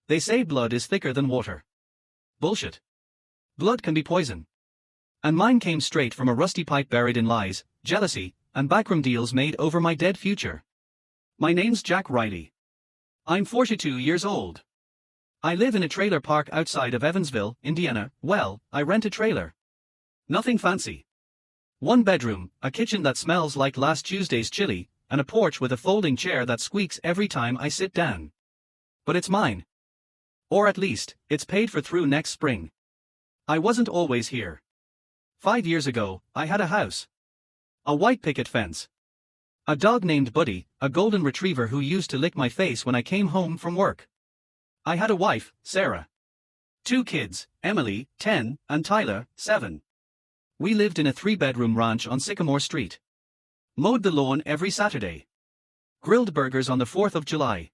They say blood is thicker than water. Bullshit. Blood can be poison. And mine came straight from a rusty pipe buried in lies, jealousy, and backroom deals made over my dead future. My name's Jack Riley. I'm 42 years old. I live in a trailer park outside of Evansville, Indiana. Well, I rent a trailer. Nothing fancy. One bedroom, a kitchen that smells like last Tuesday's chili, and a porch with a folding chair that squeaks every time I sit down. But it's mine. Or at least, it's paid for through next spring. I wasn't always here. 5 years ago, I had a house. A white picket fence. A dog named Buddy, a golden retriever who used to lick my face when I came home from work. I had a wife, Sarah. 2 kids, Emily, 10, and Tyler, 7. We lived in a 3-bedroom ranch on Sycamore Street. Mowed the lawn every Saturday. Grilled burgers on the 4th of July.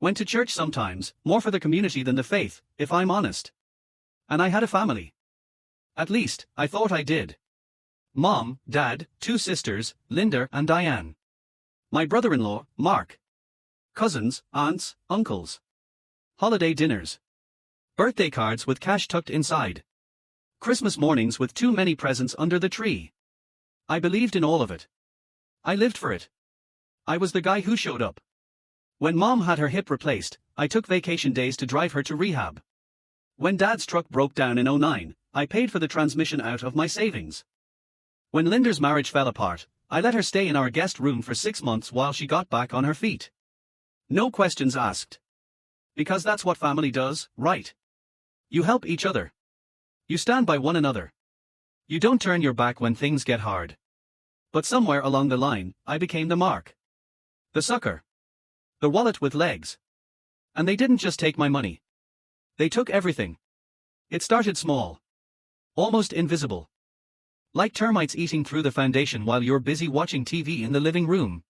Went to church sometimes, more for the community than the faith, if I'm honest. And I had a family. At least, I thought I did. Mom, Dad, 2 sisters, Linda and Diane. My brother-in-law, Mark. Cousins, aunts, uncles. Holiday dinners. Birthday cards with cash tucked inside. Christmas mornings with too many presents under the tree. I believed in all of it. I lived for it. I was the guy who showed up. When Mom had her hip replaced, I took vacation days to drive her to rehab. When Dad's truck broke down in '09, I paid for the transmission out of my savings. When Linda's marriage fell apart, I let her stay in our guest room for 6 months while she got back on her feet. No questions asked. Because that's what family does, right? You help each other. You stand by one another. You don't turn your back when things get hard. But somewhere along the line, I became the mark. The sucker. The wallet with legs. And they didn't just take my money. They took everything. It started small. Almost invisible. Like termites eating through the foundation while you're busy watching TV in the living room.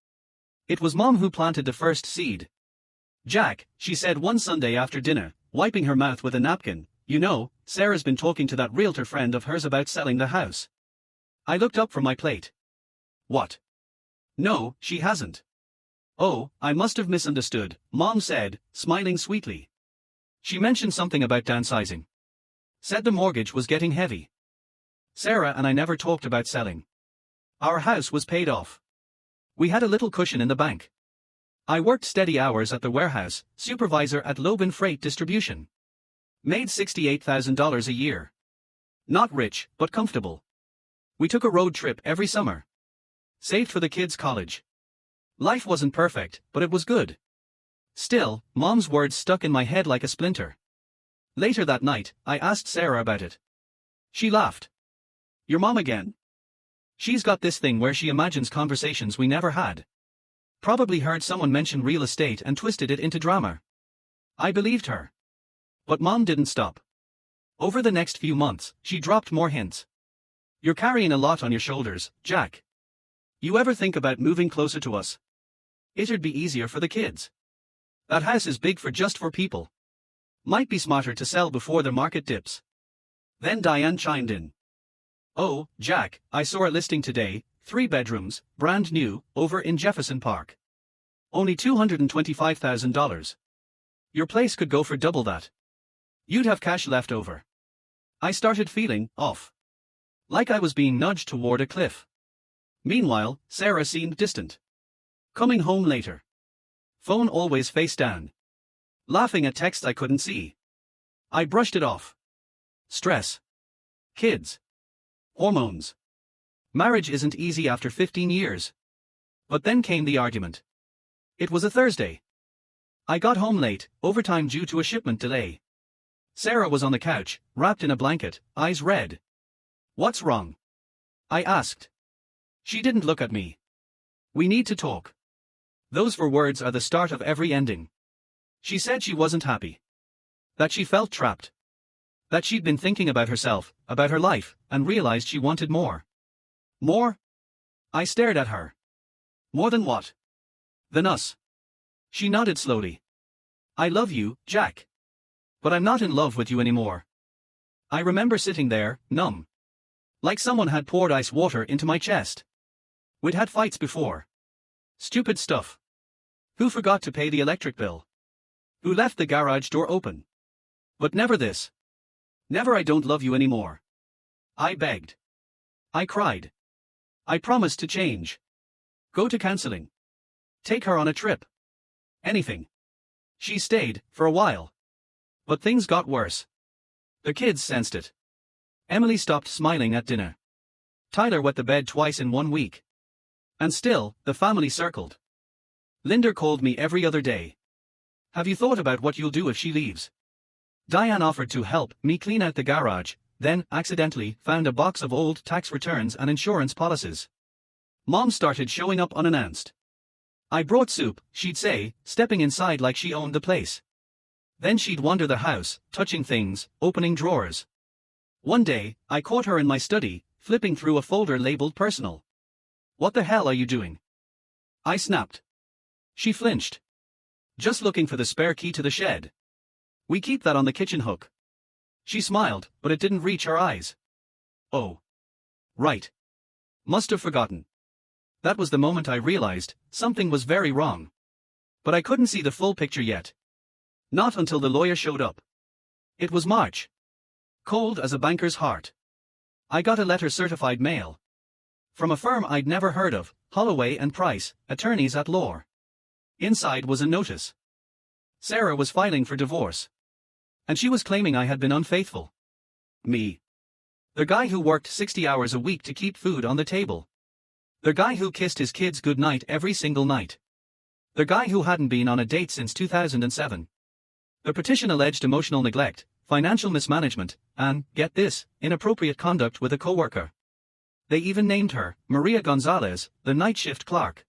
It was Mom who planted the first seed. Jack, she said one Sunday after dinner, wiping her mouth with a napkin, you know, Sarah's been talking to that realtor friend of hers about selling the house. I looked up from my plate. What? No, she hasn't. Oh, I must have misunderstood, Mom said, smiling sweetly. She mentioned something about downsizing. Said the mortgage was getting heavy. Sarah and I never talked about selling. Our house was paid off. We had a little cushion in the bank. I worked steady hours at the warehouse, supervisor at Loban Freight Distribution. Made $68,000 a year. Not rich, but comfortable. We took a road trip every summer. Saved for the kids' college. Life wasn't perfect, but it was good. Still, Mom's words stuck in my head like a splinter. Later that night, I asked Sarah about it. She laughed. Your mom again? She's got this thing where she imagines conversations we never had. Probably heard someone mention real estate and twisted it into drama. I believed her. But Mom didn't stop. Over the next few months, she dropped more hints. You're carrying a lot on your shoulders, Jack. You ever think about moving closer to us? It'd be easier for the kids. That house is big for just 4 people. Might be smarter to sell before the market dips. Then Diane chimed in. Oh, Jack, I saw a listing today, 3 bedrooms, brand new, over in Jefferson Park. Only $225,000. Your place could go for double that. You'd have cash left over. I started feeling off. Like I was being nudged toward a cliff. Meanwhile, Sarah seemed distant. Coming home later. Phone always face down. Laughing at texts I couldn't see. I brushed it off. Stress. Kids. Hormones. Marriage isn't easy after 15 years. But then came the argument. It was a Thursday. I got home late, overtime due to a shipment delay. Sarah was on the couch, wrapped in a blanket, eyes red. What's wrong? I asked. She didn't look at me. We need to talk. Those 4 words are the start of every ending. She said she wasn't happy. That she felt trapped. That she'd been thinking about herself, about her life, and realized she wanted more. More? I stared at her. More than what? Than us. She nodded slowly. I love you, Jack. But I'm not in love with you anymore. I remember sitting there, numb. Like someone had poured ice water into my chest. We'd had fights before. Stupid stuff. Who forgot to pay the electric bill? who left the garage door open. But never this. Never. I don't love you anymore. I begged. I cried. I promised to change. Go to counseling. Take her on a trip. Anything. She stayed, for a while. But things got worse. The kids sensed it. Emily stopped smiling at dinner. Tyler wet the bed twice in 1 week. And still, the family circled. Linda called me every other day. Have you thought about what you'll do if she leaves? Diane offered to help me clean out the garage, then, accidentally, found a box of old tax returns and insurance policies. Mom started showing up unannounced. I brought soup, she'd say, stepping inside like she owned the place. Then she'd wander the house, touching things, opening drawers. One day, I caught her in my study, flipping through a folder labeled personal. What the hell are you doing? I snapped. She flinched. Just looking for the spare key to the shed. We keep that on the kitchen hook. She smiled, but it didn't reach her eyes. Oh. Right. Must have forgotten. That was the moment I realized something was very wrong. But I couldn't see the full picture yet. Not until the lawyer showed up. It was March. Cold as a banker's heart. I got a letter certified mail. From a firm I'd never heard of, Holloway and Price, attorneys at law. Inside was a notice. Sarah was filing for divorce. And she was claiming I had been unfaithful. Me. The guy who worked 60 hours a week to keep food on the table. The guy who kissed his kids goodnight every single night. The guy who hadn't been on a date since 2007. The petition alleged emotional neglect, financial mismanagement, and, get this, inappropriate conduct with a coworker. They even named her, Maria Gonzalez, the night shift clerk.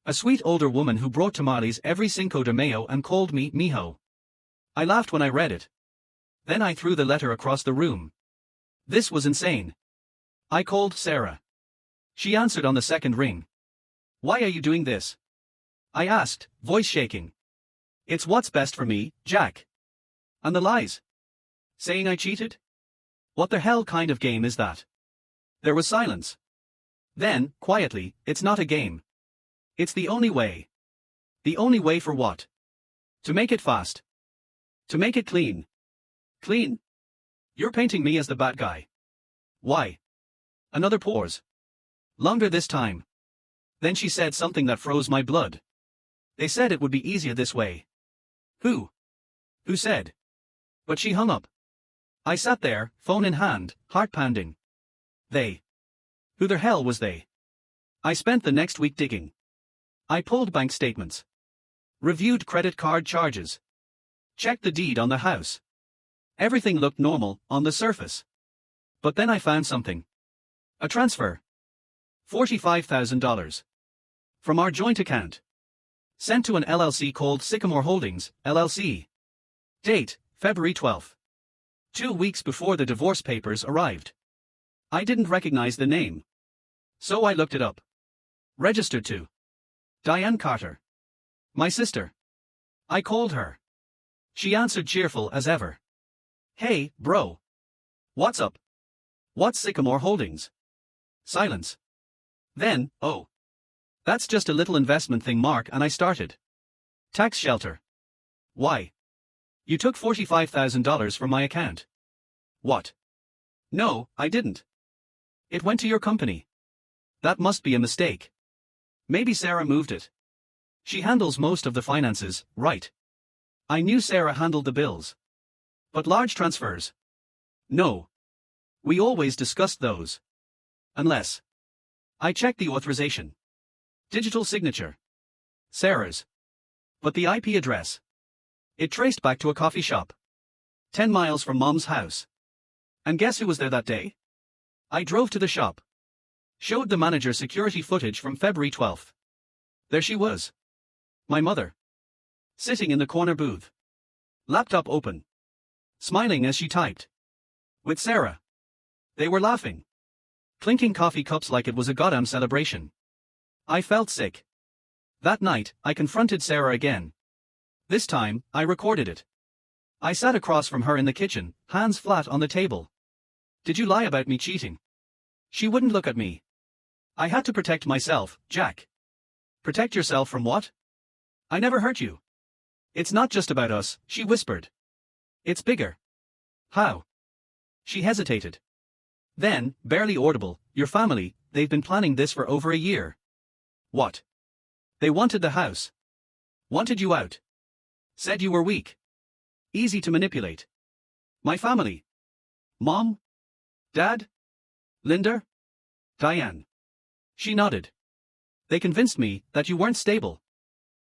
A sweet older woman who brought tamales every Cinco de Mayo and called me mijo. I laughed when I read it. Then I threw the letter across the room. This was insane. I called Sarah. She answered on the second ring. Why are you doing this? I asked, voice shaking. It's what's best for me, Jack. And the lies? Saying I cheated? What the hell kind of game is that? There was silence. Then, quietly, it's not a game. It's the only way. The only way for what? To make it fast. To make it clean. Clean? You're painting me as the bad guy. Why? Another pause. Longer this time. Then she said something that froze my blood. They said it would be easier this way. Who? Who said? But she hung up. I sat there, phone in hand, heart pounding. They. Who the hell was they? I spent the next week digging. I pulled bank statements. Reviewed credit card charges. Checked the deed on the house. Everything looked normal, on the surface. But then I found something. A transfer. $45,000. From our joint account. Sent to an LLC called Sycamore Holdings, LLC. Date, February 12th. 2 weeks before the divorce papers arrived. I didn't recognize the name. So I looked it up. Registered to Diane Carter. My sister. I called her. She answered cheerful as ever. Hey, bro. What's up? What's Sycamore Holdings? Silence. Then, oh. That's just a little investment thing, Mark, and I started. Tax shelter. Why? You took $45,000 from my account. What? No, I didn't. It went to your company. That must be a mistake. Maybe Sarah moved it. She handles most of the finances, right? I knew Sarah handled the bills. But large transfers? No. We always discussed those. Unless. I checked the authorization. Digital signature. Sarah's. But the IP address. It traced back to a coffee shop. 10 miles from Mom's house. And guess who was there that day? I drove to the shop. Showed the manager security footage from February 12th. There she was. My mother. Sitting in the corner booth. Laptop open. Smiling as she typed. With Sarah. They were laughing. Clinking coffee cups like it was a goddamn celebration. I felt sick. That night, I confronted Sarah again. This time, I recorded it. I sat across from her in the kitchen, hands flat on the table. Did you lie about me cheating? She wouldn't look at me. I had to protect myself, Jack. Protect yourself from what? I never hurt you. It's not just about us, she whispered. It's bigger. How? She hesitated. Then, barely audible, your family, they've been planning this for over a year. What? They wanted the house. Wanted you out. Said you were weak. Easy to manipulate. My family. Mom? Dad? Linda? Diane. She nodded. They convinced me that you weren't stable.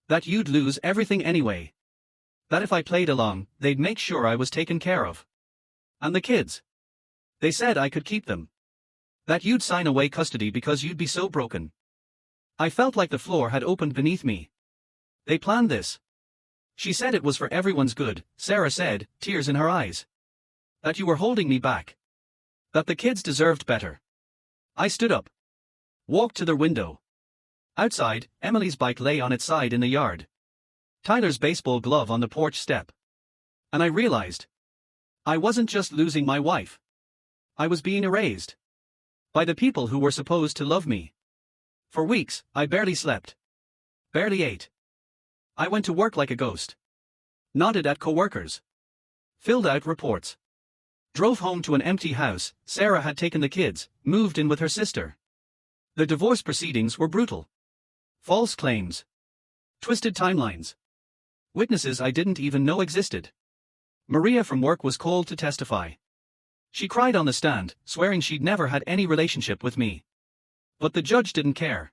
That you'd lose everything anyway. That if I played along, they'd make sure I was taken care of. And the kids. They said I could keep them. That you'd sign away custody because you'd be so broken. I felt like the floor had opened beneath me. They planned this. She said it was for everyone's good, Sarah said, tears in her eyes. That you were holding me back. That the kids deserved better. I stood up. Walked to the window. Outside, Emily's bike lay on its side in the yard. Tyler's baseball glove on the porch step. And I realized. I wasn't just losing my wife. I was being erased. By the people who were supposed to love me. For weeks, I barely slept. Barely ate. I went to work like a ghost. Nodded at coworkers. Filled out reports. Drove home to an empty house. Sarah had taken the kids, moved in with her sister. The divorce proceedings were brutal. False claims. Twisted timelines. Witnesses I didn't even know existed. Maria from work was called to testify. She cried on the stand, swearing she'd never had any relationship with me. But the judge didn't care.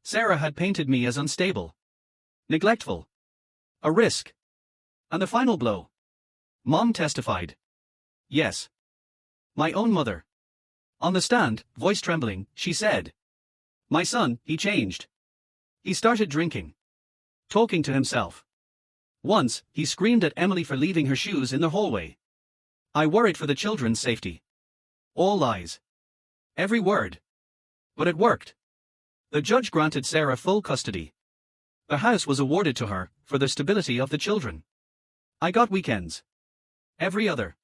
Sarah had painted me as unstable. Neglectful. A risk. And the final blow. Mom testified. Yes. My own mother. On the stand, voice trembling, she said. My son, he changed. He started drinking. Talking to himself. Once, he screamed at Emily for leaving her shoes in the hallway. I worried for the children's safety. All lies. Every word. But it worked. The judge granted Sarah full custody. The house was awarded to her, for the stability of the children. I got weekends. Every other.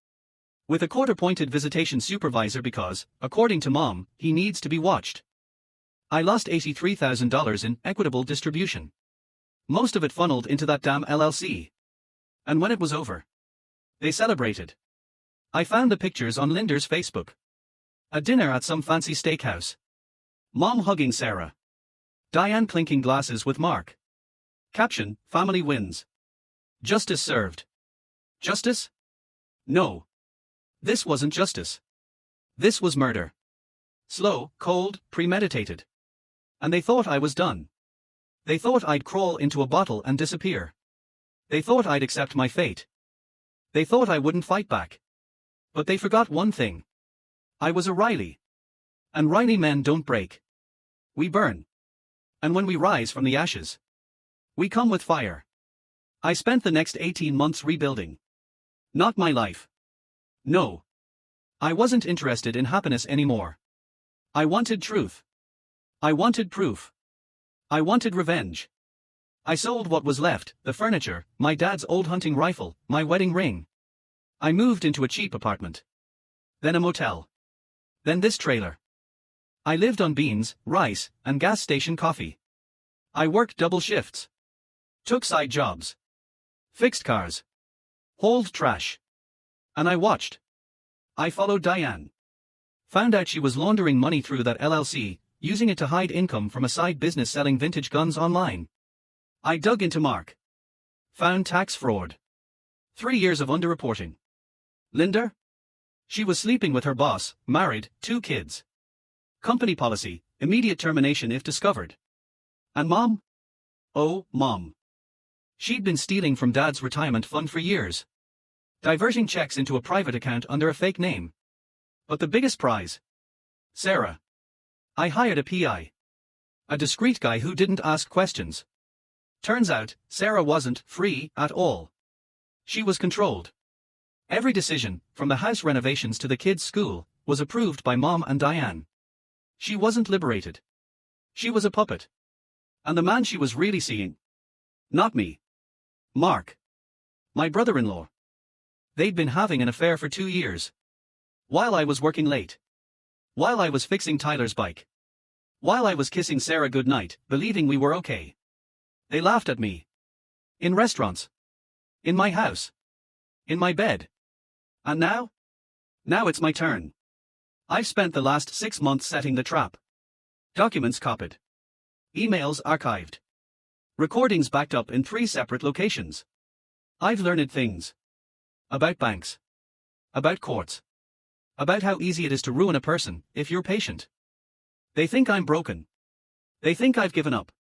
With a court-appointed visitation supervisor because, according to Mom, he needs to be watched. I lost $83,000 in equitable distribution. Most of it funneled into that damn LLC. And when it was over, they celebrated. I found the pictures on Linda's Facebook. A dinner at some fancy steakhouse. Mom hugging Sarah. Diane clinking glasses with Mark. Caption, family wins. Justice served. Justice? No. This wasn't justice. This was murder. Slow, cold, premeditated. And they thought I was done. They thought I'd crawl into a bottle and disappear. They thought I'd accept my fate. They thought I wouldn't fight back. But they forgot one thing. I was a Riley. And Riley men don't break. We burn. And when we rise from the ashes, we come with fire. I spent the next 18 months rebuilding. Not my life. No. I wasn't interested in happiness anymore. I wanted truth. I wanted proof. I wanted revenge. I sold what was left, the furniture, my dad's old hunting rifle, my wedding ring. I moved into a cheap apartment. Then a motel. Then this trailer. I lived on beans, rice, and gas station coffee. I worked double shifts. Took side jobs. Fixed cars. Hauled trash. And I watched. I followed Diane. Found out she was laundering money through that LLC, using it to hide income from a side business selling vintage guns online. I dug into Mark. Found tax fraud. 3 years of underreporting. Linda? She was sleeping with her boss, married, 2 kids. Company policy, immediate termination if discovered. And Mom? Oh, Mom. She'd been stealing from Dad's retirement fund for years. Diverting checks into a private account under a fake name. But the biggest prize? Sarah. I hired a PI. A discreet guy who didn't ask questions. Turns out, Sarah wasn't free at all. She was controlled. Every decision, from the house renovations to the kids' school, was approved by Mom and Diane. She wasn't liberated. She was a puppet. And the man she was really seeing? Not me. Mark. My brother-in-law. They'd been having an affair for 2 years. While I was working late. While I was fixing Tyler's bike. While I was kissing Sarah goodnight, believing we were okay. They laughed at me. In restaurants. In my house. In my bed. And now? Now it's my turn. I've spent the last 6 months setting the trap. Documents copied. Emails archived. Recordings backed up in 3 separate locations. I've learned things. About banks. About courts. About how easy it is to ruin a person, if you're patient. They think I'm broken. They think I've given up.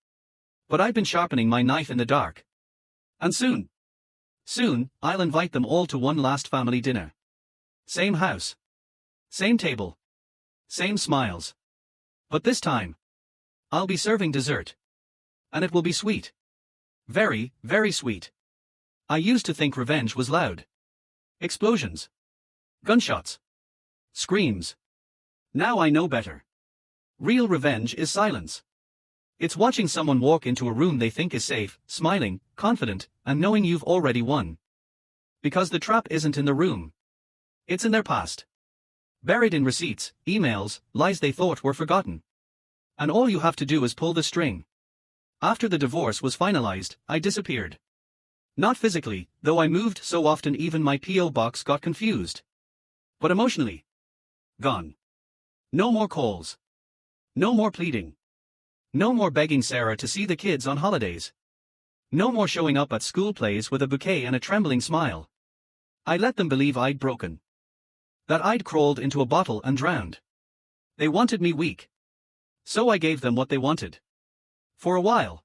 But I've been sharpening my knife in the dark. And soon, I'll invite them all to one last family dinner. Same house. Same table. Same smiles. But this time, I'll be serving dessert. And it will be sweet. Very, very sweet. I used to think revenge was loud. Explosions. Gunshots. Screams. Now I know better. Real revenge is silence. It's watching someone walk into a room they think is safe, smiling, confident, and knowing you've already won. Because the trap isn't in the room. It's in their past. Buried in receipts, emails, lies they thought were forgotten. And all you have to do is pull the string. After the divorce was finalized, I disappeared. Not physically, though I moved so often even my P.O. box got confused. But emotionally. Gone. No more calls. No more pleading. No more begging Sarah to see the kids on holidays. No more showing up at school plays with a bouquet and a trembling smile. I let them believe I'd broken. That I'd crawled into a bottle and drowned. They wanted me weak. So I gave them what they wanted. For a while.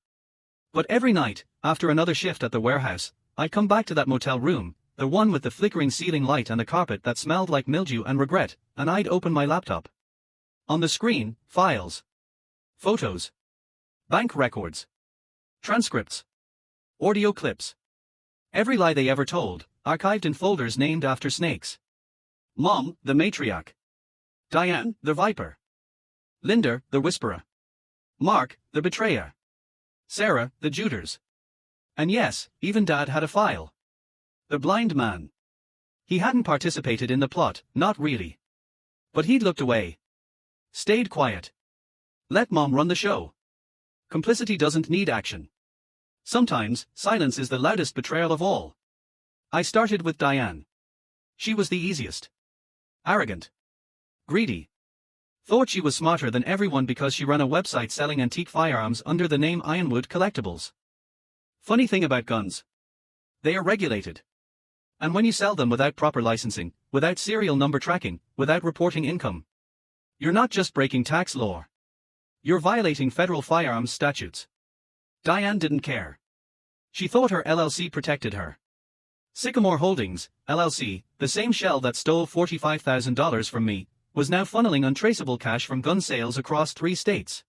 But every night, after another shift at the warehouse, I'd come back to that motel room, the one with the flickering ceiling light and the carpet that smelled like mildew and regret, and I'd open my laptop. On the screen, files. Photos. Bank records. Transcripts. Audio clips. Every lie they ever told, archived in folders named after snakes. Mom, the matriarch. Diane, the viper. Linda, the whisperer. Mark, the betrayer. Sarah, the Juders. And yes, even Dad had a file. The blind man. He hadn't participated in the plot, not really. But he'd looked away. Stayed quiet. Let Mom run the show. Complicity doesn't need action. Sometimes, silence is the loudest betrayal of all. I started with Diane. She was the easiest. Arrogant. Greedy. Thought she was smarter than everyone because she ran a website selling antique firearms under the name Ironwood Collectibles. Funny thing about guns. They are regulated. And when you sell them without proper licensing, without serial number tracking, without reporting income, you're not just breaking tax law. You're violating federal firearms statutes. Diane didn't care. She thought her LLC protected her. Sycamore Holdings, LLC, the same shell that stole $45,000 from me, was now funneling untraceable cash from gun sales across 3 states.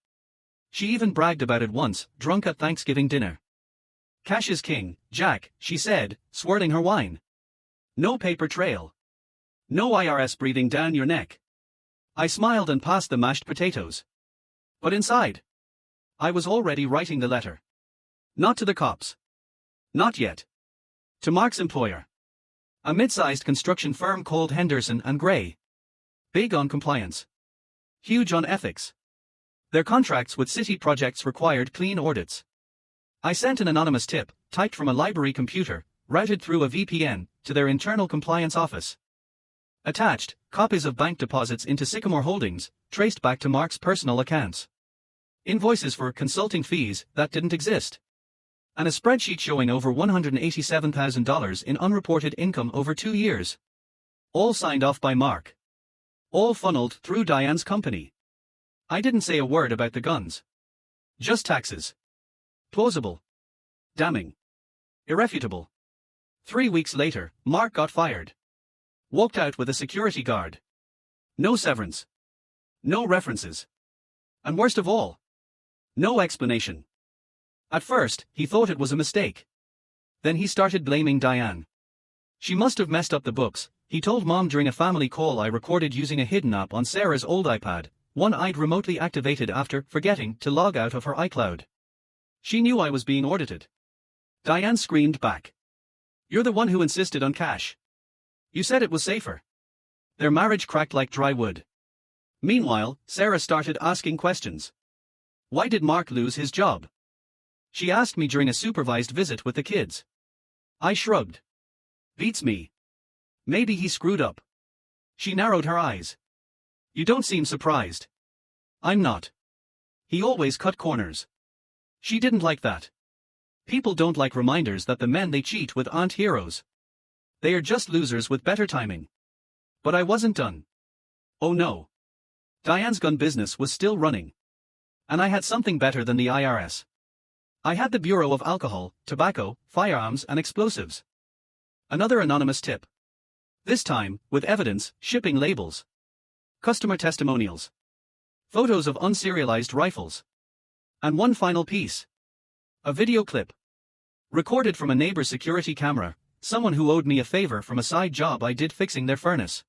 She even bragged about it once, drunk at Thanksgiving dinner. Cash is king, Jack, she said, swirling her wine. No paper trail. No IRS breathing down your neck. I smiled and passed the mashed potatoes. But inside, I was already writing the letter. Not to the cops. Not yet. To Mark's employer. A mid-sized construction firm called Henderson and Gray. Big on compliance. Huge on ethics. Their contracts with city projects required clean audits. I sent an anonymous tip, typed from a library computer, routed through a VPN, to their internal compliance office. Attached, copies of bank deposits into Sycamore Holdings, traced back to Mark's personal accounts. Invoices for consulting fees that didn't exist. And a spreadsheet showing over $187,000 in unreported income over 2 years. All signed off by Mark. All funneled through Diane's company. I didn't say a word about the guns. Just taxes. Plausible. Damning. Irrefutable. 3 weeks later, Mark got fired. Walked out with a security guard. No severance. No references. And worst of all, no explanation. At first, he thought it was a mistake. Then he started blaming Diane. She must have messed up the books, he told Mom during a family call I recorded using a hidden app on Sarah's old iPad, one I'd remotely activated after forgetting to log out of her iCloud. She knew I was being audited. Diane screamed back. You're the one who insisted on cash. You said it was safer. Their marriage cracked like dry wood. Meanwhile, Sarah started asking questions. Why did Mark lose his job? She asked me during a supervised visit with the kids. I shrugged. Beats me. Maybe he screwed up. She narrowed her eyes. You don't seem surprised. I'm not. He always cut corners. She didn't like that. People don't like reminders that the men they cheat with aren't heroes. They are just losers with better timing. But I wasn't done. Oh no. Diane's gun business was still running. And I had something better than the IRS. I had the Bureau of Alcohol, Tobacco, Firearms and Explosives. Another anonymous tip. This time, with evidence, shipping labels. Customer testimonials. Photos of unserialized rifles. And one final piece. A video clip. Recorded from a neighbor's security camera, someone who owed me a favor from a side job I did fixing their furnace.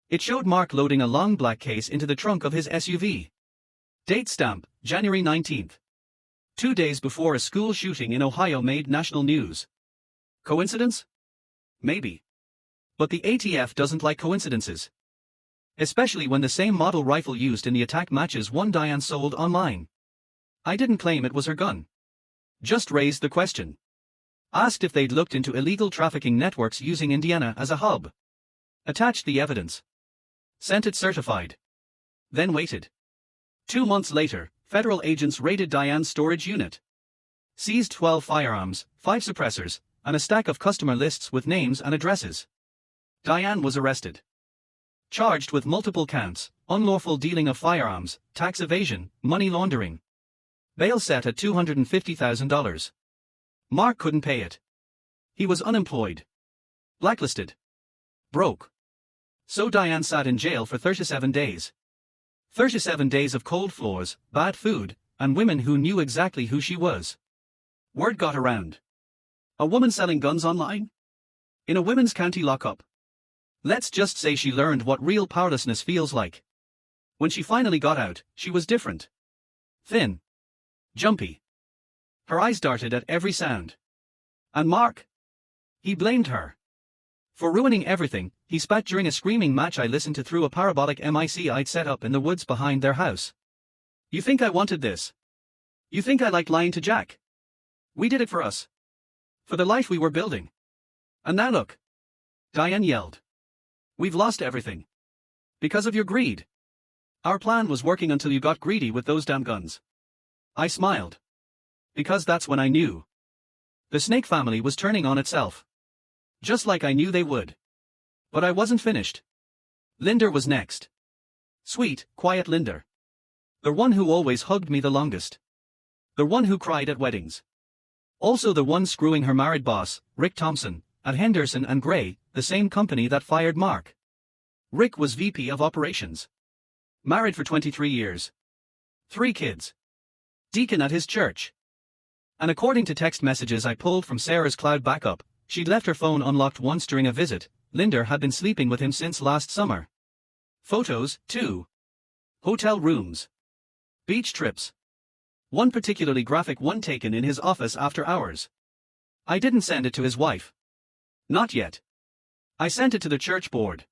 It showed Mark loading a long black case into the trunk of his SUV. Date stamp, January 19th. 2 days before a school shooting in Ohio made national news. Coincidence? Maybe. But the ATF doesn't like coincidences. Especially when the same model rifle used in the attack matches one Diane sold online. I didn't claim it was her gun. Just raised the question. Asked if they'd looked into illegal trafficking networks using Indiana as a hub. Attached the evidence. Sent it certified. Then waited. 2 months later, federal agents raided Diane's storage unit. Seized 12 firearms, 5 suppressors, and a stack of customer lists with names and addresses. Diane was arrested. Charged with multiple counts, unlawful dealing of firearms, tax evasion, money laundering. Bail set at $250,000. Mark couldn't pay it. He was unemployed. Blacklisted. Broke. So Diane sat in jail for 37 days. 37 days of cold floors, bad food, and women who knew exactly who she was. Word got around. A woman selling guns online? In a women's county lockup. Let's just say she learned what real powerlessness feels like. When she finally got out, she was different. Thin. Jumpy. Her eyes darted at every sound. And Mark? He blamed her. For ruining everything, he spat during a screaming match I listened to through a parabolic mic I'd set up in the woods behind their house. You think I wanted this? You think I liked lying to Jack? We did it for us. For the life we were building. And now look. Diane yelled. We've lost everything. Because of your greed. Our plan was working until you got greedy with those damn guns. I smiled. Because that's when I knew. The Snake family was turning on itself. Just like I knew they would. But I wasn't finished. Linder was next. Sweet, quiet Linder. The one who always hugged me the longest. The one who cried at weddings. Also the one screwing her married boss, Rick Thompson, at Henderson and Gray, the same company that fired Mark. Rick was VP of Operations. Married for 23 years. 3 kids. Deacon at his church. And according to text messages I pulled from Sarah's cloud backup, she'd left her phone unlocked once during a visit. Linder had been sleeping with him since last summer. Photos, too. Hotel rooms. Beach trips. One particularly graphic one taken in his office after hours. I didn't send it to his wife. Not yet. I sent it to the church board.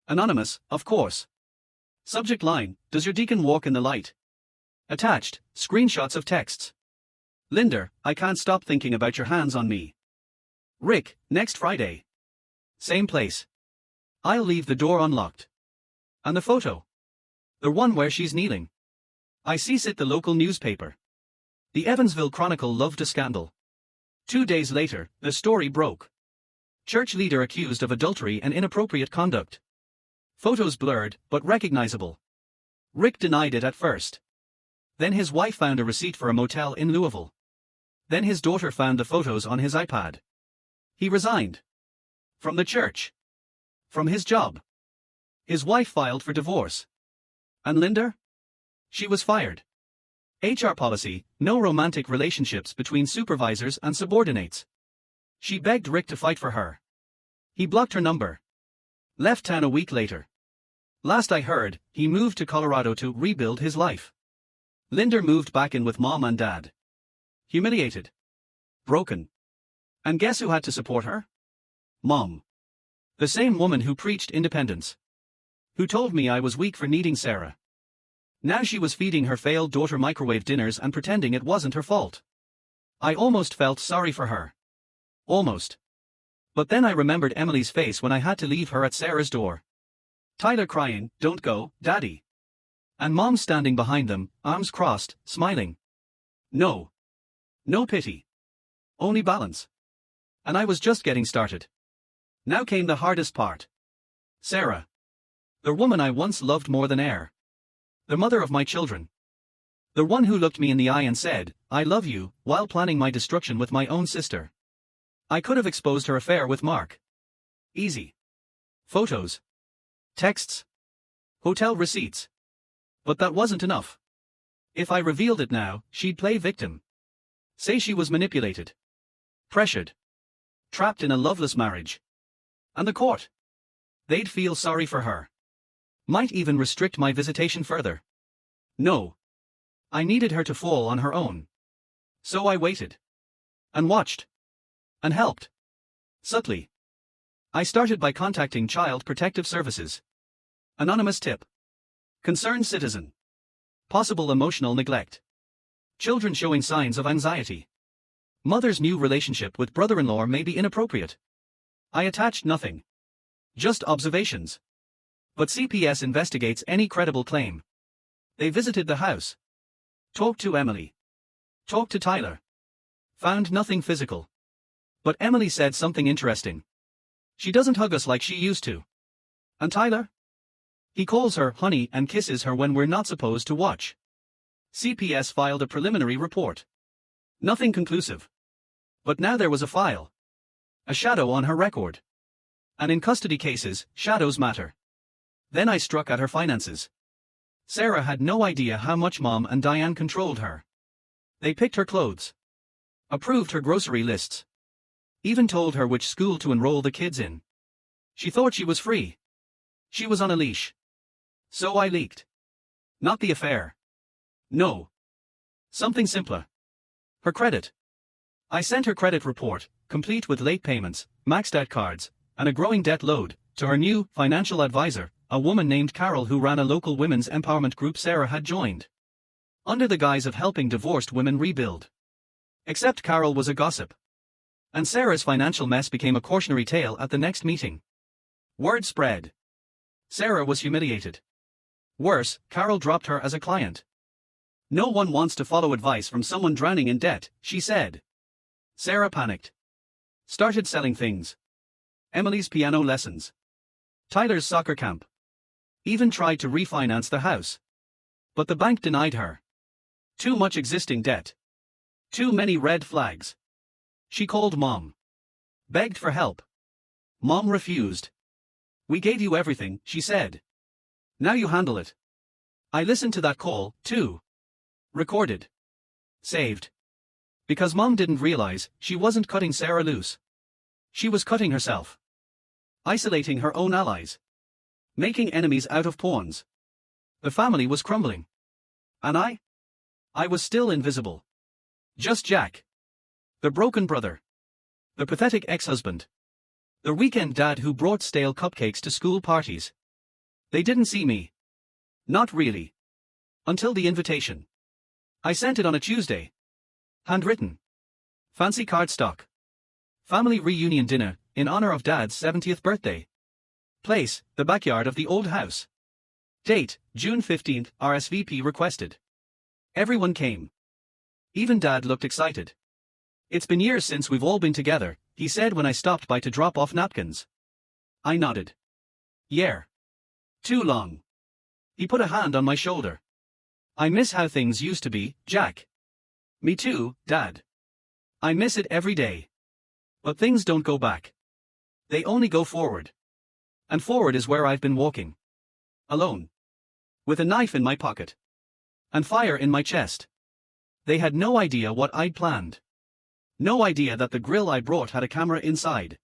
Anonymous, of course. Subject line, does your deacon walk in the light? Attached, screenshots of texts. Linder, I can't stop thinking about your hands on me. Rick, next Friday. Same place. I'll leave the door unlocked. And the photo. The one where she's kneeling. I sees it the local newspaper. The Evansville Chronicle loved a scandal. 2 days later, the story broke. Church leader accused of adultery and inappropriate conduct. Photos blurred, but recognizable. Rick denied it at first. Then his wife found a receipt for a motel in Louisville. Then his daughter found the photos on his iPad. He resigned. From the church. From his job. His wife filed for divorce. And Linder? She was fired. HR policy, no romantic relationships between supervisors and subordinates. She begged Rick to fight for her. He blocked her number. Left town a week later. Last I heard, he moved to Colorado to rebuild his life. Linder moved back in with mom and dad. Humiliated. Broken. And guess who had to support her? Mom. The same woman who preached independence. Who told me I was weak for needing Sarah. Now she was feeding her failed daughter microwave dinners and pretending it wasn't her fault. I almost felt sorry for her. Almost. But then I remembered Emily's face when I had to leave her at Sarah's door. Tyler crying, "Don't go, Daddy." And Mom standing behind them, arms crossed, smiling. No. No pity. Only balance. And I was just getting started. Now came the hardest part. Sarah. The woman I once loved more than air. The mother of my children. The one who looked me in the eye and said, "I love you," while planning my destruction with my own sister. I could have exposed her affair with Mark. Easy. Photos. Texts. Hotel receipts. But that wasn't enough. If I revealed it now, she'd play victim. Say she was manipulated. Pressured. Trapped in a loveless marriage. And the court. They'd feel sorry for her. Might even restrict my visitation further. No. I needed her to fall on her own. So I waited. And watched. And helped. Subtly. I started by contacting Child Protective Services. Anonymous tip. Concerned citizen. Possible emotional neglect. Children showing signs of anxiety. Mother's new relationship with brother-in-law may be inappropriate. I attached nothing. Just observations. But CPS investigates any credible claim. They visited the house. Talked to Emily. Talked to Tyler. Found nothing physical. But Emily said something interesting. She doesn't hug us like she used to. And Tyler? He calls her honey and kisses her when we're not supposed to watch. CPS filed a preliminary report. Nothing conclusive. But now there was a file. A shadow on her record. And in custody cases, shadows matter. Then I struck at her finances. Sarah had no idea how much Mom and Diane controlled her. They picked her clothes. Approved her grocery lists. Even told her which school to enroll the kids in. She thought she was free. She was on a leash. So I leaked. Not the affair. No. Something simpler. Her credit. I sent her credit report, complete with late payments, maxed out cards, and a growing debt load, to her new financial advisor, a woman named Carol who ran a local women's empowerment group Sarah had joined. Under the guise of helping divorced women rebuild. Except Carol was a gossip. And Sarah's financial mess became a cautionary tale at the next meeting. Word spread. Sarah was humiliated. Worse, Carol dropped her as a client. No one wants to follow advice from someone drowning in debt, she said. Sarah panicked. Started selling things. Emily's piano lessons. Tyler's soccer camp. Even tried to refinance the house. But the bank denied her. Too much existing debt. Too many red flags. She called Mom. Begged for help. Mom refused. "We gave you everything," she said. "Now you handle it." I listened to that call, too. Recorded. Saved. Because Mom didn't realize, she wasn't cutting Sarah loose. She was cutting herself. Isolating her own allies. Making enemies out of pawns. The family was crumbling. And I was still invisible. Just Jack. The broken brother. The pathetic ex-husband. The weekend dad who brought stale cupcakes to school parties. They didn't see me. Not really. Until the invitation. I sent it on a Tuesday. Handwritten. Fancy cardstock. Family reunion dinner, in honor of Dad's 70th birthday. Place, the backyard of the old house. Date, June 15th, RSVP requested. Everyone came. Even Dad looked excited. "It's been years since we've all been together," he said when I stopped by to drop off napkins. I nodded. "Yeah. Too long." He put a hand on my shoulder. "I miss how things used to be, Jack." "Me too, Dad. I miss it every day. But things don't go back. They only go forward. And forward is where I've been walking. Alone. With a knife in my pocket. And fire in my chest. They had no idea what I'd planned. No idea that the grill I brought had a camera inside.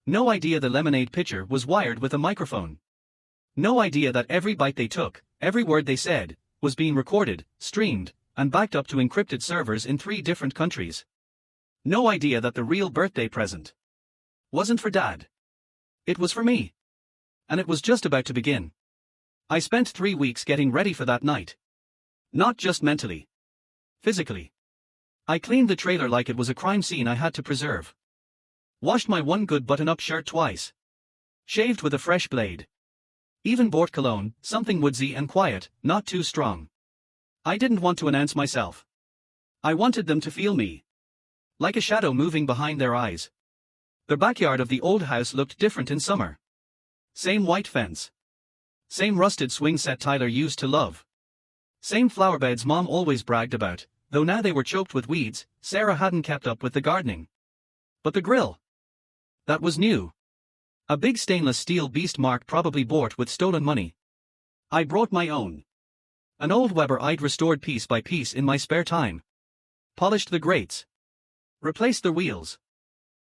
No idea the lemonade pitcher was wired with a microphone. No idea that every bite they took, every word they said, was being recorded, streamed, and backed up to encrypted servers in 3 different countries. No idea that the real birthday present wasn't for Dad. It was for me. And it was just about to begin. I spent 3 weeks getting ready for that night. Not just mentally. Physically. I cleaned the trailer like it was a crime scene I had to preserve. Washed my one good button-up shirt twice. Shaved with a fresh blade. Even bought cologne, something woodsy and quiet, not too strong. I didn't want to announce myself. I wanted them to feel me. Like a shadow moving behind their eyes. The backyard of the old house looked different in summer. Same white fence. Same rusted swing set Tyler used to love. Same flower beds Mom always bragged about, though now they were choked with weeds. Sarah hadn't kept up with the gardening. But the grill. That was new. A big stainless steel beast Mark probably bought with stolen money. I brought my own. An old Weber I'd restored piece by piece in my spare time. Polished the grates. Replaced the wheels.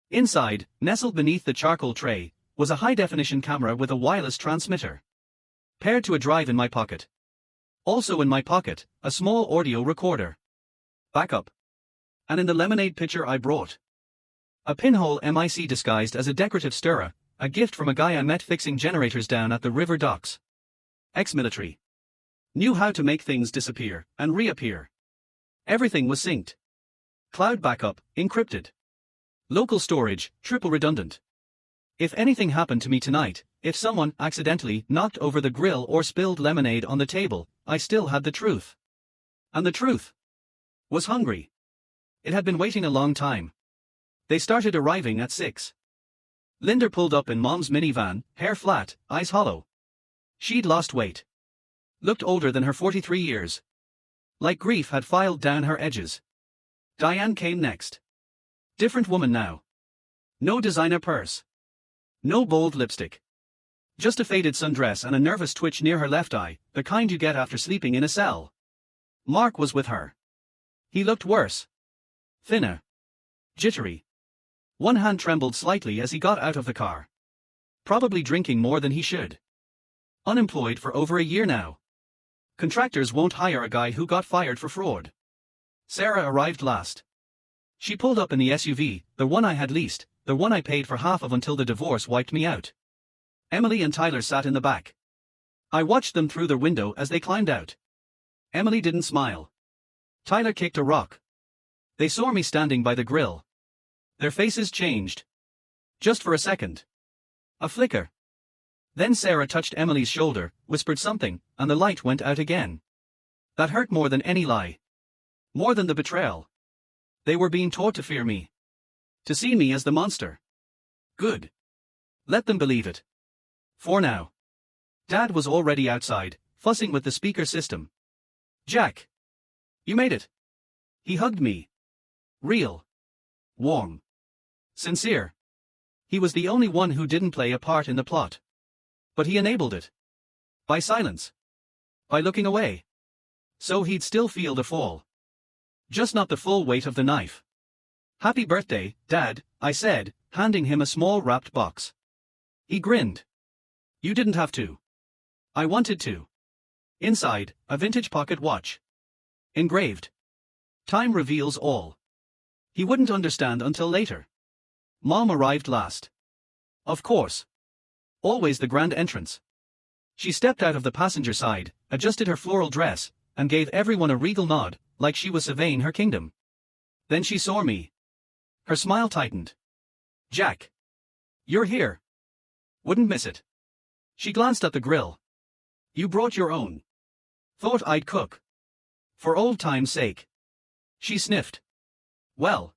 Inside, nestled beneath the charcoal tray, was a high-definition camera with a wireless transmitter. Paired to a drive in my pocket. Also in my pocket, a small audio recorder. Backup. And in the lemonade pitcher I brought. A pinhole mic disguised as a decorative stirrer, a gift from a guy I met fixing generators down at the river docks. Ex-military. Knew how to make things disappear and reappear. Everything was synced. Cloud backup, encrypted. Local storage, triple redundant. If anything happened to me tonight, if someone accidentally knocked over the grill or spilled lemonade on the table, I still had the truth. And the truth was hungry. It had been waiting a long time. They started arriving at 6. Linda pulled up in Mom's minivan, hair flat, eyes hollow. She'd lost weight. Looked older than her 43 years. Like grief had filed down her edges. Diane came next. Different woman now. No designer purse. No bold lipstick. Just a faded sundress and a nervous twitch near her left eye, the kind you get after sleeping in a cell. Mark was with her. He looked worse. Thinner. Jittery. One hand trembled slightly as he got out of the car. Probably drinking more than he should. Unemployed for over a year now. Contractors won't hire a guy who got fired for fraud. Sarah arrived last. She pulled up in the SUV, the one I had leased, the one I paid for half of until the divorce wiped me out. Emily and Tyler sat in the back. I watched them through the window as they climbed out. Emily didn't smile. Tyler kicked a rock. They saw me standing by the grill. Their faces changed. Just for a second. A flicker. Then Sarah touched Emily's shoulder, whispered something, and the light went out again. That hurt more than any lie. More than the betrayal. They were being taught to fear me. To see me as the monster. Good. Let them believe it. For now. Dad was already outside, fussing with the speaker system. Jack. You made it. He hugged me. Real. Warm. Sincere. He was the only one who didn't play a part in the plot. But he enabled it. By silence. By looking away. So he'd still feel the fall. Just not the full weight of the knife. Happy birthday, Dad, I said, handing him a small wrapped box. He grinned. You didn't have to. I wanted to. Inside, a vintage pocket watch. Engraved. Time reveals all. He wouldn't understand until later. Mom arrived last. Of course. Always the grand entrance. She stepped out of the passenger side, adjusted her floral dress, and gave everyone a regal nod, like she was surveying her kingdom. Then she saw me. Her smile tightened. Jack. You're here. Wouldn't miss it. She glanced at the grill. You brought your own. Thought I'd cook. For old time's sake. She sniffed. Well.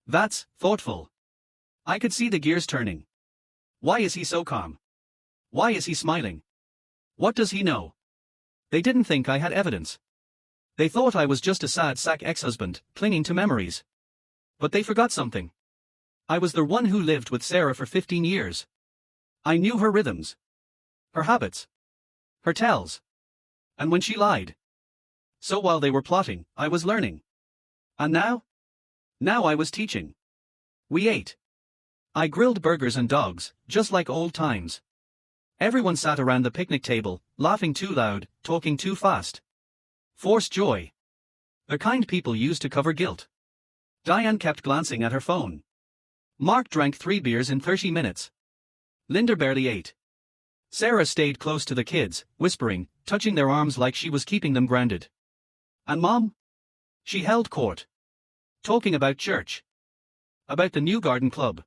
That's thoughtful. I could see the gears turning. Why is he so calm? Why is he smiling? What does he know? They didn't think I had evidence. They thought I was just a sad sack ex-husband, clinging to memories. But they forgot something. I was the one who lived with Sarah for 15 years. I knew her rhythms. Her habits. Her tells. And when she lied. So while they were plotting, I was learning. And now? Now I was teaching. We ate. I grilled burgers and dogs, just like old times. Everyone sat around the picnic table, laughing too loud, talking too fast. Forced joy. The kind people use to cover guilt. Diane kept glancing at her phone. Mark drank 3 beers in 30 minutes. Linda barely ate. Sarah stayed close to the kids, whispering, touching their arms like she was keeping them grounded. And Mom? She held court. Talking about church. About the new garden club.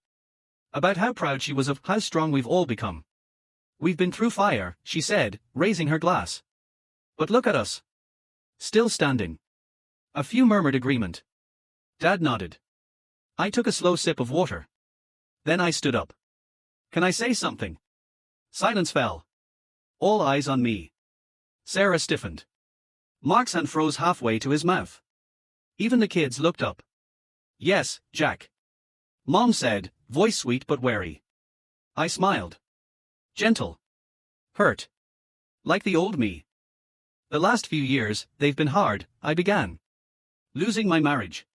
About how proud she was of how strong we've all become. We've been through fire, she said, raising her glass. But look at us. Still standing. A few murmured agreement. Dad nodded. I took a slow sip of water. Then I stood up. Can I say something? Silence fell. All eyes on me. Sarah stiffened. Mark's hand froze halfway to his mouth. Even the kids looked up. Yes, Jack. Mom said, voice sweet but wary. I smiled. Gentle. Hurt. Like the old me. The last few years, they've been hard, I began. Losing my marriage.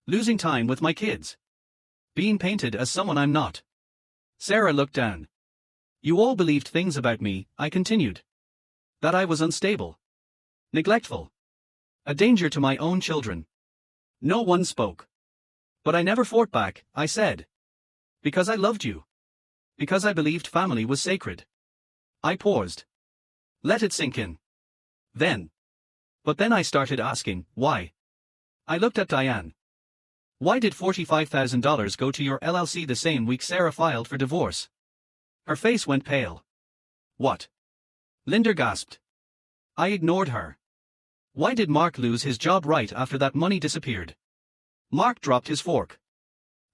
Losing time with my kids. Being painted as someone I'm not. Sarah looked down. You all believed things about me, I continued. That I was unstable. Neglectful. A danger to my own children. No one spoke. But I never fought back, I said. Because I loved you. Because I believed family was sacred. I paused. Let it sink in. Then. But then I started asking, why? I looked at Diane. Why did $45,000 go to your LLC the same week Sarah filed for divorce? Her face went pale. What? Linda gasped. I ignored her. Why did Mark lose his job right after that money disappeared? Mark dropped his fork.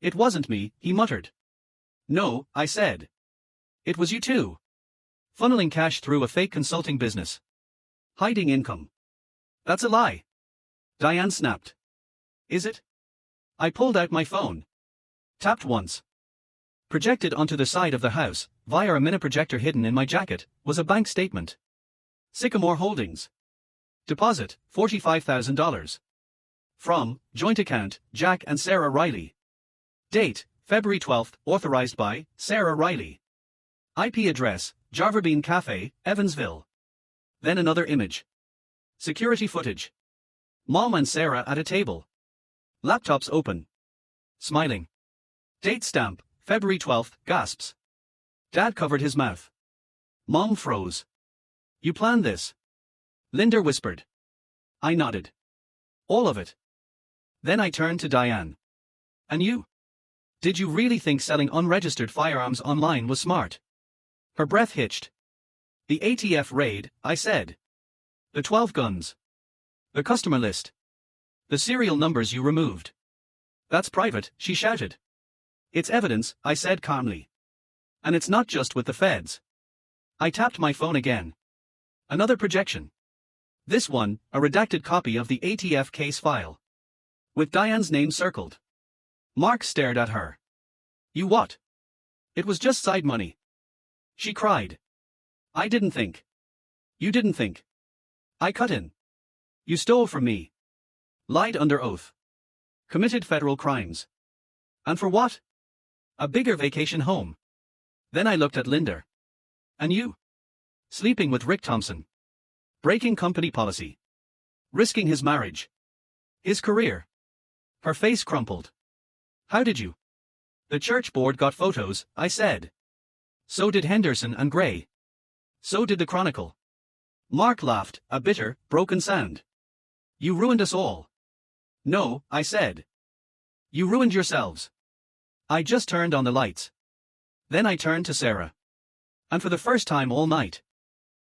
It wasn't me, he muttered. No, I said. It was you too. Funneling cash through a fake consulting business. Hiding income. That's a lie. Diane snapped. Is it? I pulled out my phone. Tapped once. Projected onto the side of the house, via a mini projector hidden in my jacket, was a bank statement. Sycamore Holdings. Deposit, $45,000. From, joint account, Jack and Sarah Riley. Date, February 12th, authorized by, Sarah Riley. IP address, Jarverbean Cafe, Evansville. Then another image. Security footage. Mom and Sarah at a table. Laptops open. Smiling. Date stamp, February 12th, gasps. Dad covered his mouth. Mom froze. You planned this? Linda whispered. I nodded. All of it. Then I turned to Diane. And you? Did you really think selling unregistered firearms online was smart? Her breath hitched. The ATF raid, I said. The 12 guns. The customer list. The serial numbers you removed. That's private, she shouted. It's evidence, I said calmly. And it's not just with the feds. I tapped my phone again. Another projection. This one, a redacted copy of the ATF case file. With Diane's name circled. Mark stared at her. You what? It was just side money. She cried. I didn't think. You didn't think. I cut in. You stole from me. Lied under oath. Committed federal crimes. And for what? A bigger vacation home. Then I looked at Linda. And you? Sleeping with Rick Thompson. Breaking company policy. Risking his marriage. His career. Her face crumpled. How did you? The church board got photos, I said. So did Henderson and Gray. So did the Chronicle. Mark laughed, a bitter, broken sound. You ruined us all. No, I said. You ruined yourselves. I just turned on the lights. Then I turned to Sarah. And for the first time all night.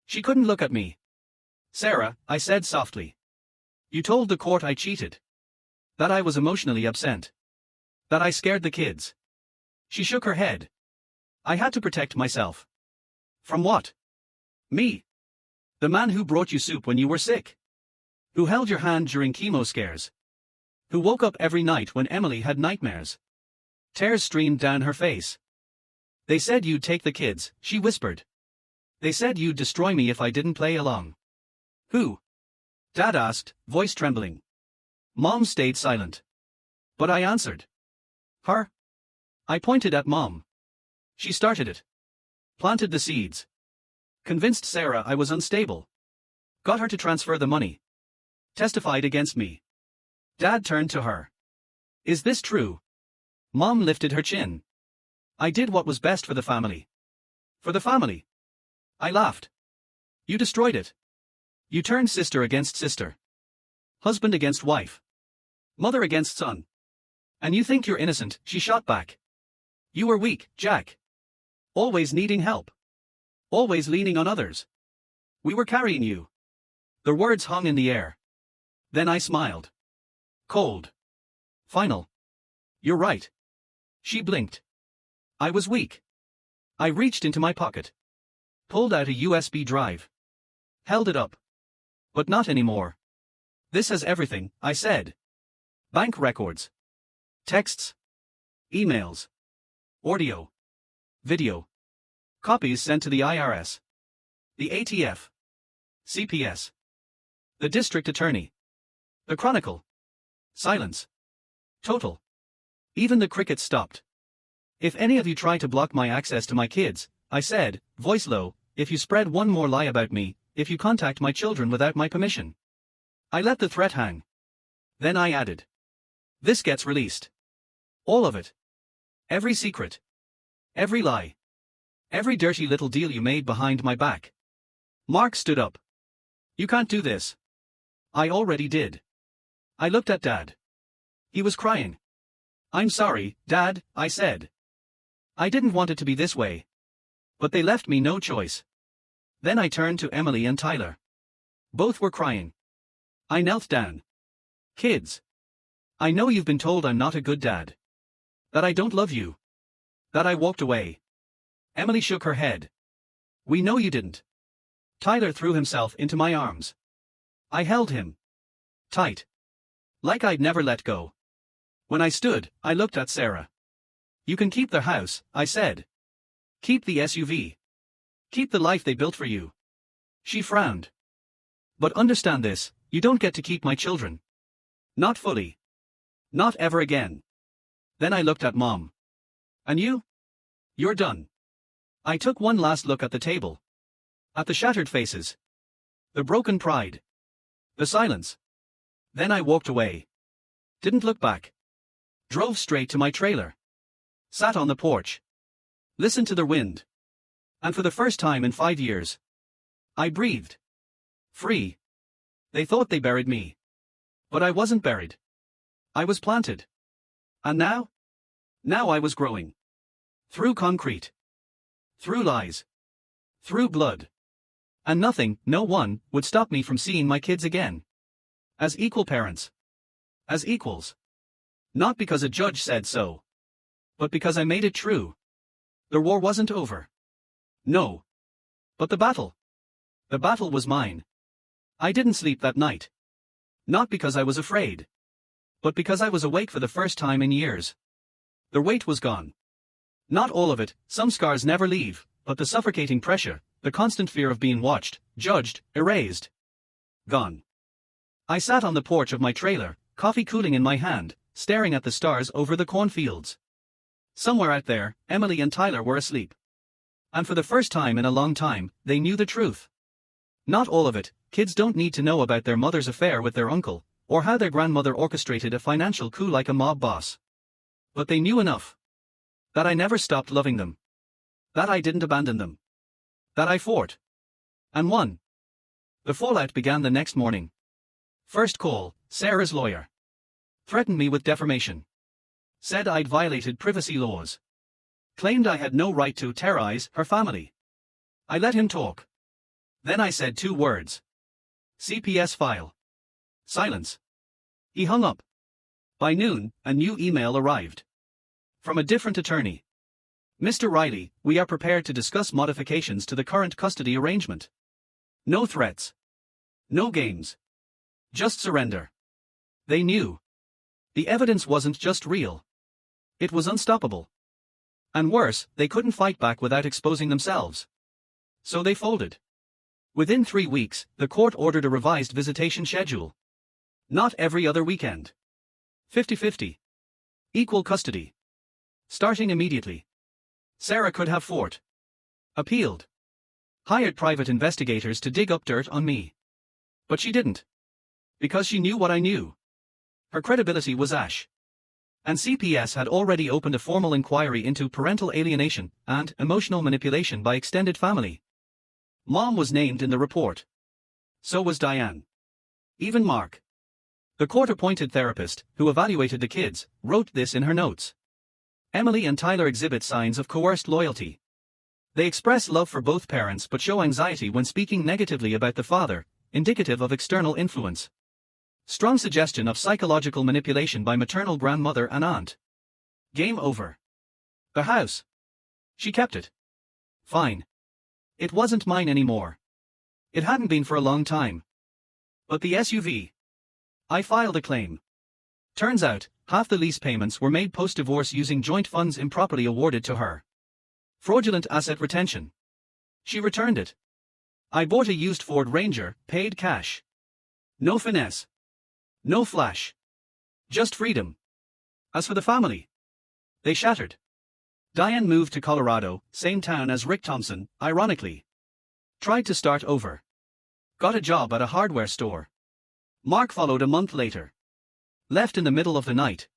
She couldn't look at me. Sarah, I said softly. You told the court I cheated. That I was emotionally absent. That I scared the kids. She shook her head. I had to protect myself. From what? Me. The man who brought you soup when you were sick. Who held your hand during chemo scares. Who woke up every night when Emily had nightmares. Tears streamed down her face. They said you'd take the kids, she whispered. They said you'd destroy me if I didn't play along. Who? Dad asked, voice trembling. Mom stayed silent. But I answered. Her? I pointed at Mom. She started it. Planted the seeds. Convinced Sarah I was unstable. Got her to transfer the money. Testified against me. Dad turned to her. Is this true? Mom lifted her chin. I did what was best for the family. For the family. I laughed. You destroyed it. You turned sister against sister. Husband against wife. Mother against son. And you think you're innocent, she shot back. You were weak, Jack. Always needing help. Always leaning on others. We were carrying you. The words hung in the air. Then I smiled. Cold. Final. You're right. She blinked. I was weak. I reached into my pocket. Pulled out a USB drive. Held it up. But not anymore. This has everything, I said. Bank records. Texts. Emails. Audio. Video. Copies sent to the IRS. The ATF. CPS. The district attorney. The Chronicle. Silence. Total. Even the crickets stopped. If any of you try to block my access to my kids, I said, voice low, if you spread one more lie about me, if you contact my children without my permission. I let the threat hang. Then I added. This gets released. All of it. Every secret. Every lie. Every dirty little deal you made behind my back. Mark stood up. You can't do this. I already did. I looked at Dad. He was crying. I'm sorry, Dad, I said. I didn't want it to be this way. But they left me no choice. Then I turned to Emily and Tyler. Both were crying. I knelt down. Kids. I know you've been told I'm not a good dad. That I don't love you. That I walked away. Emily shook her head. We know you didn't. Tyler threw himself into my arms. I held him. Tight. Like I'd never let go. When I stood, I looked at Sarah. You can keep their house, I said. Keep the SUV. Keep the life they built for you. She frowned. But understand this, you don't get to keep my children. Not fully. Not ever again. Then I looked at Mom. And you? You're done. I took one last look at the table. At the shattered faces. The broken pride. The silence. Then I walked away. Didn't look back. Drove straight to my trailer. Sat on the porch. Listened to the wind. And for the first time in 5 years, I breathed. Free. They thought they buried me. But I wasn't buried. I was planted. And now? Now I was growing. Through concrete. Through lies. Through blood. And nothing, no one, would stop me from seeing my kids again. As equal parents. As equals. Not because a judge said so. But because I made it true. The war wasn't over. No. But the battle. The battle was mine. I didn't sleep that night. Not because I was afraid. But because I was awake for the first time in years. The weight was gone. Not all of it, some scars never leave, but the suffocating pressure, the constant fear of being watched, judged, erased. Gone. I sat on the porch of my trailer, coffee cooling in my hand, staring at the stars over the cornfields. Somewhere out there, Emily and Tyler were asleep. And for the first time in a long time, they knew the truth. Not all of it, kids don't need to know about their mother's affair with their uncle, or how their grandmother orchestrated a financial coup like a mob boss. But they knew enough. That I never stopped loving them. That I didn't abandon them. That I fought. And won. The fallout began the next morning. First call, Sarah's lawyer. Threatened me with defamation. Said I'd violated privacy laws. Claimed I had no right to terrorize her family. I let him talk. Then I said 2 words. CPS file. Silence. He hung up. By noon, a new email arrived. From a different attorney. Mr. Riley, we are prepared to discuss modifications to the current custody arrangement. No threats. No games. Just surrender. They knew. The evidence wasn't just real. It was unstoppable. And worse, they couldn't fight back without exposing themselves. So they folded. Within 3 weeks, the court ordered a revised visitation schedule. Not every other weekend. 50-50. Equal custody. Starting immediately. Sarah could have fought. Appealed. Hired private investigators to dig up dirt on me. But she didn't. Because she knew what I knew. Her credibility was ash. And CPS had already opened a formal inquiry into parental alienation and emotional manipulation by extended family. Mom was named in the report. So was Diane. Even Mark. The court-appointed therapist, who evaluated the kids, wrote this in her notes. Emily and Tyler exhibit signs of coerced loyalty. They express love for both parents but show anxiety when speaking negatively about the father, indicative of external influence. Strong suggestion of psychological manipulation by maternal grandmother and aunt. Game over. The house. She kept it. Fine. It wasn't mine anymore. It hadn't been for a long time. But the SUV. I filed a claim. Turns out, half the lease payments were made post-divorce using joint funds improperly awarded to her. Fraudulent asset retention. She returned it. I bought a used Ford Ranger, paid cash. No finesse. No flash. Just freedom. As for the family, they shattered. Diane moved to Colorado, same town as Rick Thompson, ironically. Tried to start over. Got a job at a hardware store. Mark followed a month later. Left in the middle of the night.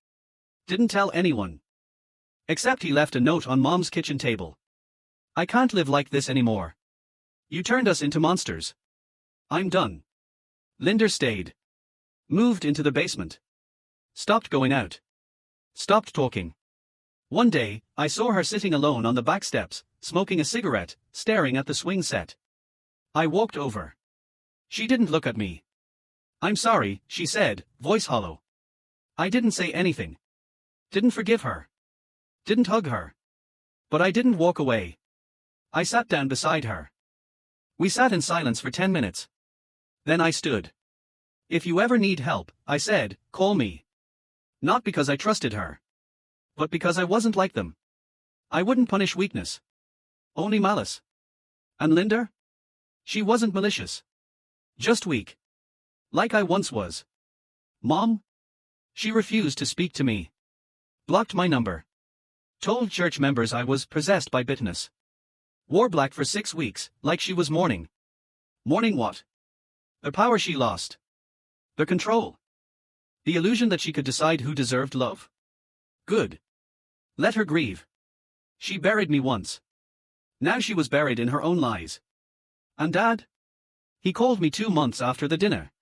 Didn't tell anyone. Except he left a note on Mom's kitchen table. I can't live like this anymore. You turned us into monsters. I'm done. Linder stayed. Moved into the basement. Stopped going out. Stopped talking. One day, I saw her sitting alone on the back steps, smoking a cigarette, staring at the swing set. I walked over. She didn't look at me. I'm sorry, she said, voice hollow. I didn't say anything. Didn't forgive her. Didn't hug her. But I didn't walk away. I sat down beside her. We sat in silence for 10 minutes. Then I stood. If you ever need help, I said, call me. Not because I trusted her. But because I wasn't like them. I wouldn't punish weakness. Only malice. And Linda? She wasn't malicious. Just weak. Like I once was. Mom? She refused to speak to me. Blocked my number. Told church members I was possessed by bitterness. Wore black for 6 weeks, like she was mourning. Mourning what? The power she lost. The control. The illusion that she could decide who deserved love. Good. Let her grieve. She buried me once. Now she was buried in her own lies. And Dad? He called me 2 months after the dinner.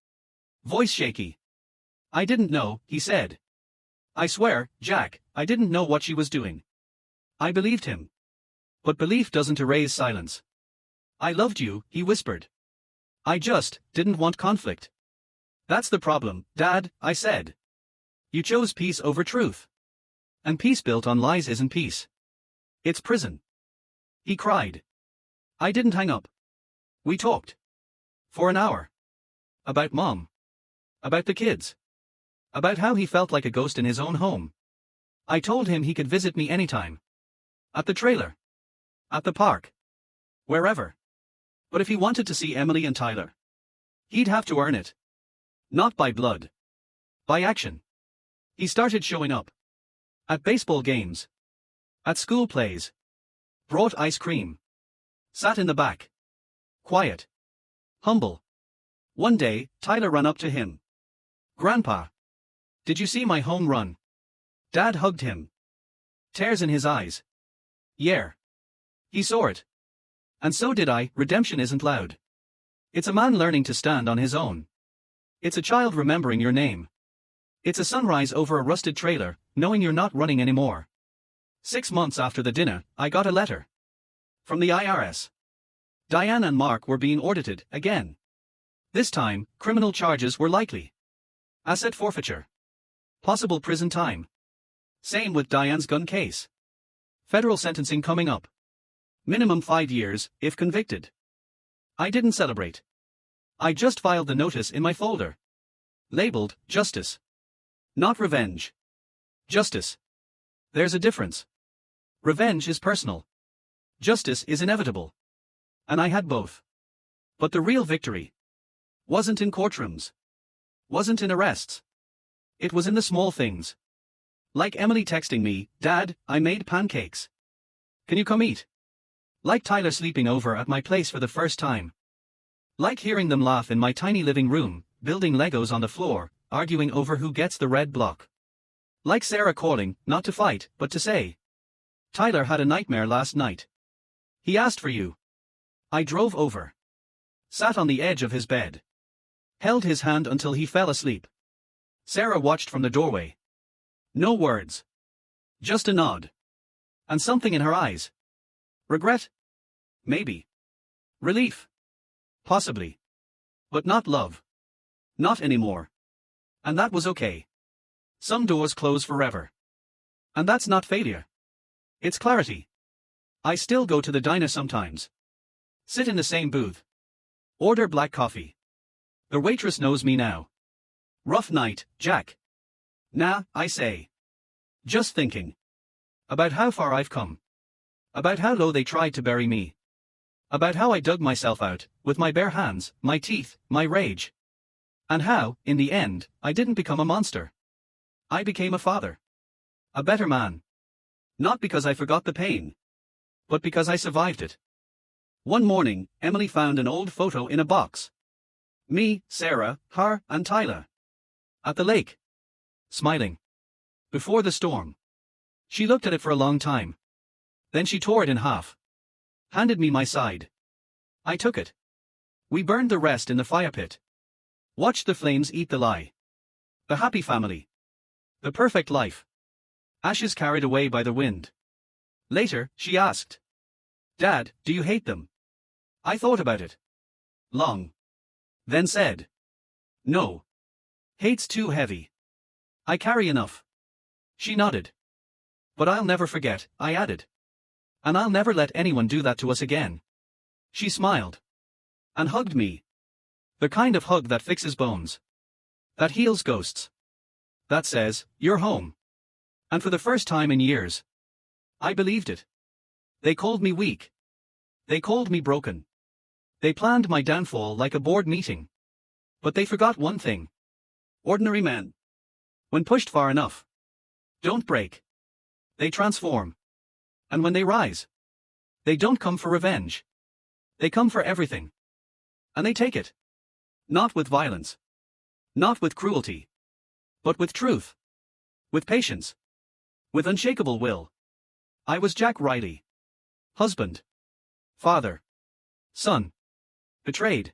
Voice shaky. I didn't know, he said. I swear, Jack, I didn't know what she was doing. I believed him. But belief doesn't erase silence. I loved you, he whispered. I just didn't want conflict. That's the problem, Dad, I said. You chose peace over truth. And peace built on lies isn't peace. It's prison. He cried. I didn't hang up. We talked. For an hour. About Mom. About the kids. About how he felt like a ghost in his own home. I told him he could visit me anytime. At the trailer. At the park. Wherever. But if he wanted to see Emily and Tyler, he'd have to earn it. Not by blood. By action. He started showing up. At baseball games. At school plays. Brought ice cream. Sat in the back. Quiet. Humble. One day, Tyler ran up to him. Grandpa. Did you see my home run? Dad hugged him. Tears in his eyes. Yeah. He saw it. And so did I. Redemption isn't loud. It's a man learning to stand on his own. It's a child remembering your name. It's a sunrise over a rusted trailer, knowing you're not running anymore. 6 months after the dinner, I got a letter. From the IRS. Diane and Mark were being audited, again. This time, criminal charges were likely. Asset forfeiture. Possible prison time. Same with Diane's gun case. Federal sentencing coming up. Minimum 5 years, if convicted. I didn't celebrate. I just filed the notice in my folder. Labeled, justice. Not revenge. Justice. There's a difference. Revenge is personal. Justice is inevitable. And I had both. But the real victory wasn't in courtrooms. Wasn't in arrests. It was in the small things. Like Emily texting me, Dad, I made pancakes. Can you come eat? Like Tyler sleeping over at my place for the first time. Like hearing them laugh in my tiny living room, building Legos on the floor, arguing over who gets the red block. Like Sarah calling, not to fight, but to say, Tyler had a nightmare last night. He asked for you. I drove over. Sat on the edge of his bed. Held his hand until he fell asleep. Sarah watched from the doorway. No words. Just a nod. And something in her eyes. Regret? Maybe. Relief? Possibly. But not love. Not anymore. And that was okay. Some doors close forever. And that's not failure. It's clarity. I still go to the diner sometimes. Sit in the same booth. Order black coffee. The waitress knows me now. Rough night, Jack. Nah, I say. Just thinking. About how far I've come. About how low they tried to bury me. About how I dug myself out, with my bare hands, my teeth, my rage. And how, in the end, I didn't become a monster. I became a father. A better man. Not because I forgot the pain. But because I survived it. One morning, Emily found an old photo in a box. Me, Sarah, her, and Tyler. At the lake. Smiling. Before the storm. She looked at it for a long time. Then she tore it in half. Handed me my side. I took it. We burned the rest in the fire pit. Watched the flames eat the lie. The happy family. The perfect life. Ashes carried away by the wind. Later, she asked. Dad, do you hate them? I thought about it. Long. Then said. No. Hate's too heavy. I carry enough. She nodded. But I'll never forget, I added. And I'll never let anyone do that to us again. She smiled. And hugged me. The kind of hug that fixes bones. That heals ghosts. That says, you're home. And for the first time in years. I believed it. They called me weak. They called me broken. They planned my downfall like a board meeting. But they forgot one thing. Ordinary men. When pushed far enough. Don't break. They transform. And when they rise. They don't come for revenge. They come for everything. And they take it. Not with violence. Not with cruelty. But with truth. With patience. With unshakable will. I was Jack Riley. Husband. Father. Son. Betrayed.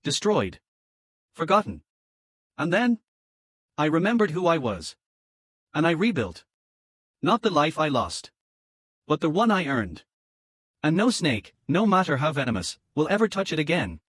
Destroyed. Forgotten. And then? I remembered who I was. And I rebuilt. Not the life I lost. But the one I earned. And no snake, no matter how venomous, will ever touch it again.